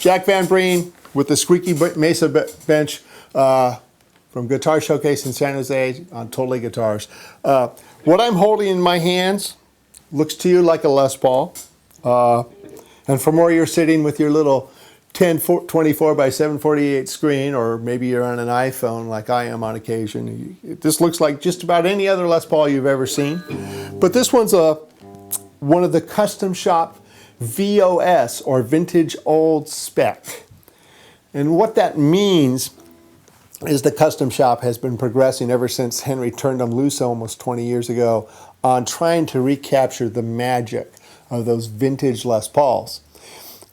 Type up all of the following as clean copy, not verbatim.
Jack Van Breen with the squeaky Mesa bench from Guitar Showcase in San Jose on Totally Guitars. What I'm holding in my hands looks to you like a Les Paul. And from where you're sitting with your little 1024 by 748 screen, or maybe you're on an iPhone like I am on occasion, this looks like just about any other Les Paul you've ever seen. But this one's one of the custom shop VOS, or vintage old spec. And what that means is the custom shop has been progressing ever since Henry turned them loose almost 20 years ago on trying to recapture the magic of those vintage Les Pauls.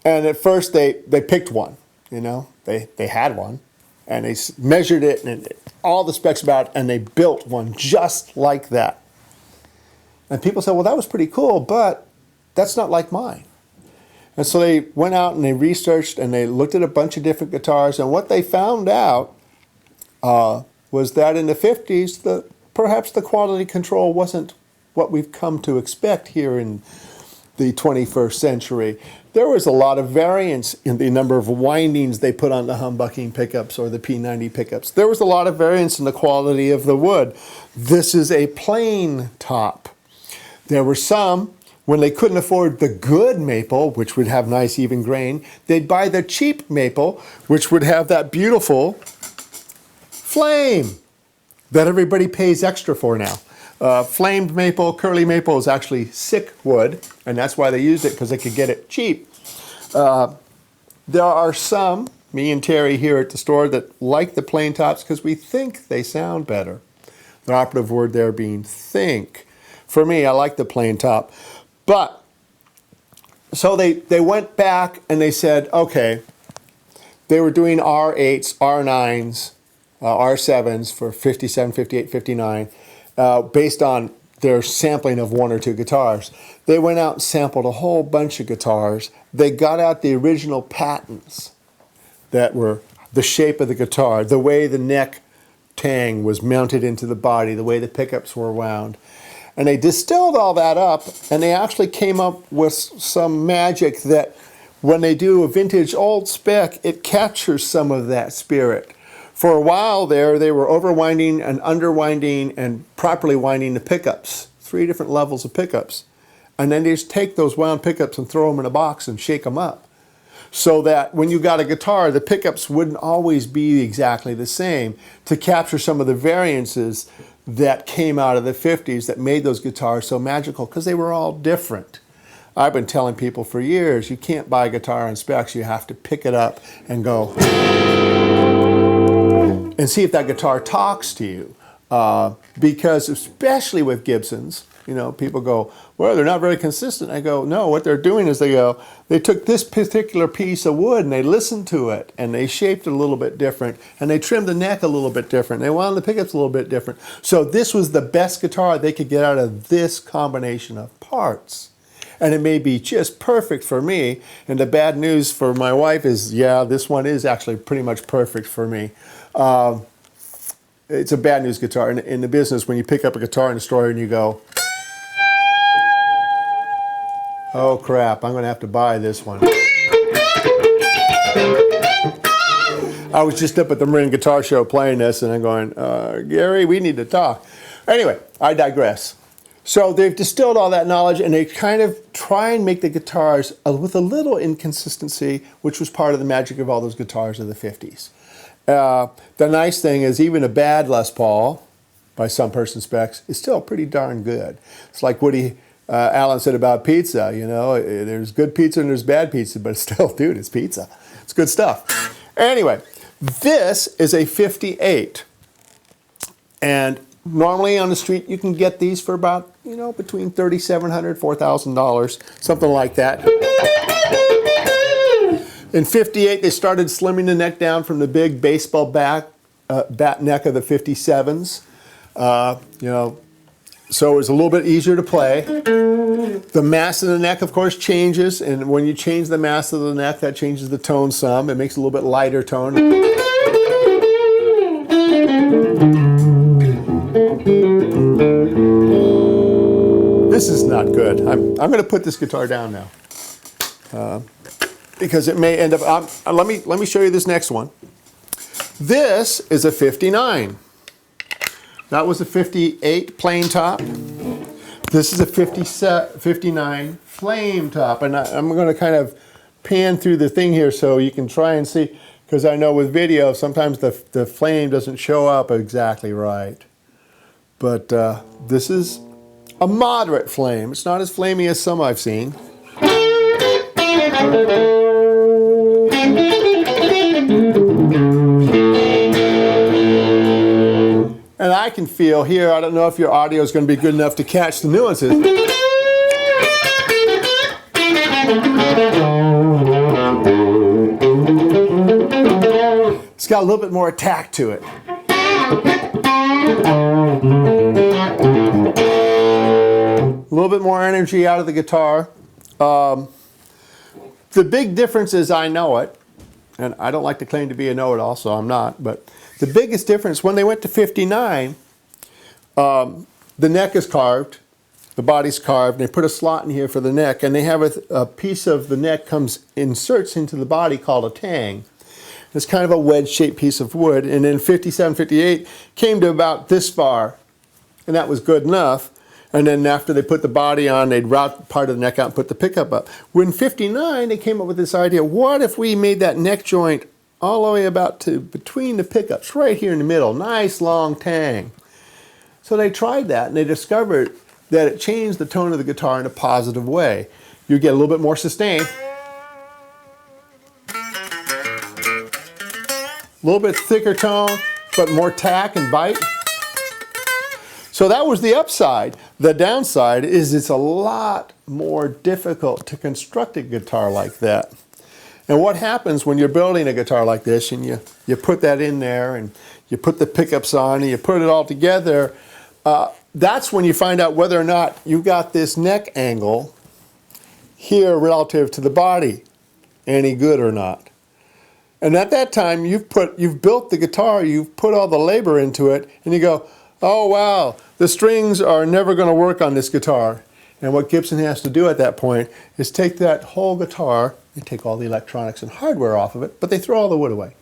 And at first they picked one, you know, they had one, and they measured it and all the specs about it, and they built one just like that. And people said, well, that was pretty cool, but that's not like mine. And so they went out and they researched and they looked at a bunch of different guitars, and what they found out was that in the 50s, perhaps the quality control wasn't what we've come to expect here in the 21st century. There was a lot of variance in the number of windings they put on the humbucking pickups or the P90 pickups. There was a lot of variance in the quality of the wood. This is a plain top. There were some, when they couldn't afford the good maple, which would have nice even grain, they'd buy the cheap maple, which would have that beautiful flame that everybody pays extra for now. Flamed maple, curly maple is actually sick wood, and that's why they used it, because they could get it cheap. There are some, me and Terry here at the store, that like the plain tops because we think they sound better. The operative word there being think. For me, I like the plain top. But, so they went back and they said, okay, they were doing R8s, R9s, R7s for 57, 58, 59. Based on their sampling of one or two guitars. They went out and sampled a whole bunch of guitars. They got out the original patents that were the shape of the guitar, the way the neck tang was mounted into the body, the way the pickups were wound. And they distilled all that up, and they actually came up with some magic that when they do a vintage old spec, it captures some of that spirit. For a while there, they were overwinding and underwinding and properly winding the pickups, 3 different levels of pickups. And then they just take those wound pickups and throw them in a box and shake them up. So that when you got a guitar, the pickups wouldn't always be exactly the same, to capture some of the variances that came out of the 50s that made those guitars so magical, because they were all different. I've been telling people for years, you can't buy a guitar on specs, you have to pick it up and go and see if that guitar talks to you. Because especially with Gibsons, you know, people go, well, they're not very consistent. I go, no, what they're doing is they took this particular piece of wood and they listened to it and they shaped it a little bit different and they trimmed the neck a little bit different. They wound the pickups a little bit different. So this was the best guitar they could get out of this combination of parts. And it may be just perfect for me. And the bad news for my wife is, yeah, this one is actually pretty much perfect for me. It's a bad news guitar. In the business, when you pick up a guitar in the store and you go, oh crap, I'm going to have to buy this one. I was just up at the Marin Guitar Show playing this and I'm going, Gary, we need to talk. Anyway, I digress. So they've distilled all that knowledge and they kind of try and make the guitars with a little inconsistency, which was part of the magic of all those guitars of the 50s. The nice thing is even a bad Les Paul, by some person's specs, is still pretty darn good. It's like Woody Allen said about pizza, you know, there's good pizza and there's bad pizza, but still, dude, it's pizza. It's good stuff. Anyway, this is a 58. And normally on the street you can get these for about, you know, between $3,700, $4,000, something like that. In 58, they started slimming the neck down from the big baseball bat neck of the 57s. You know, so it was a little bit easier to play. The mass of the neck, of course, changes, and when you change the mass of the neck, that changes the tone some. It makes it a little bit lighter tone. This is not good. I'm going to put this guitar down now. because it may end up, let me show you this next one. This is a 59. That was a 58 plain top. This is a 59 flame top. And I'm going to kind of pan through the thing here so you can try and see, because I know with video sometimes the flame doesn't show up exactly right. But this is a moderate flame. It's not as flamey as some I've seen. And I can feel here, I don't know if your audio is going to be good enough to catch the nuances. It's got a little bit more attack to it. A little bit more energy out of the guitar. The big difference is I know it, and I don't like to claim to be a know-it-all, so I'm not, but the biggest difference, when they went to 59, the neck is carved, the body's carved, and they put a slot in here for the neck, and they have a piece of the neck inserts into the body called a tang. It's kind of a wedge-shaped piece of wood, and then 57, 58 came to about this far, and that was good enough. And then after they put the body on, they'd route part of the neck out and put the pickup up. When 59, they came up with this idea, what if we made that neck joint all the way about to between the pickups, right here in the middle, nice long tang. So they tried that, and they discovered that it changed the tone of the guitar in a positive way. You get a little bit more sustain, a little bit thicker tone, but more tack and bite. So that was the upside. The downside is it's a lot more difficult to construct a guitar like that. And what happens when you're building a guitar like this and you put that in there and you put the pickups on and you put it all together, that's when you find out whether or not you got this neck angle here relative to the body any good or not. And at that time you've built the guitar, you've put all the labor into it, and you go, oh wow, the strings are never going to work on this guitar. And what Gibson has to do at that point is take that whole guitar and take all the electronics and hardware off of it, but they throw all the wood away.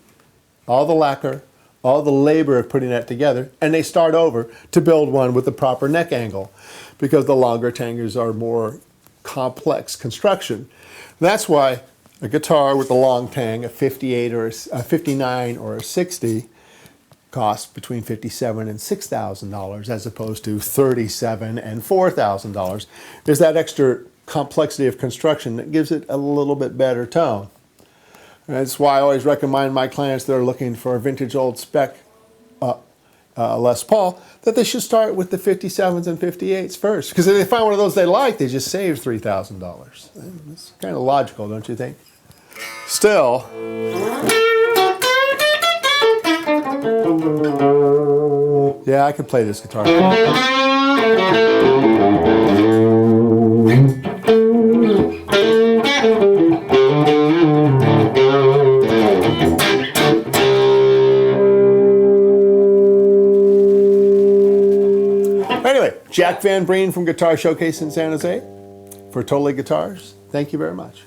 All the lacquer, all the labor of putting that together, and they start over to build one with the proper neck angle, because the longer tangers are more complex construction. That's why a guitar with a long tang, a 58 or a 59 or a 60, costs between $57,000 and $6,000 as opposed to $37,000 and $4,000. There's that extra complexity of construction that gives it a little bit better tone. And that's why I always recommend my clients that are looking for a vintage old spec Les Paul that they should start with the 57s and 58s first, because if they find one of those they like, they just save $3,000. It's kind of logical, don't you think? Still, yeah, I could play this guitar. Anyway, Jack Van Breen from Guitar Showcase in San Jose for Totally Guitars. Thank you very much.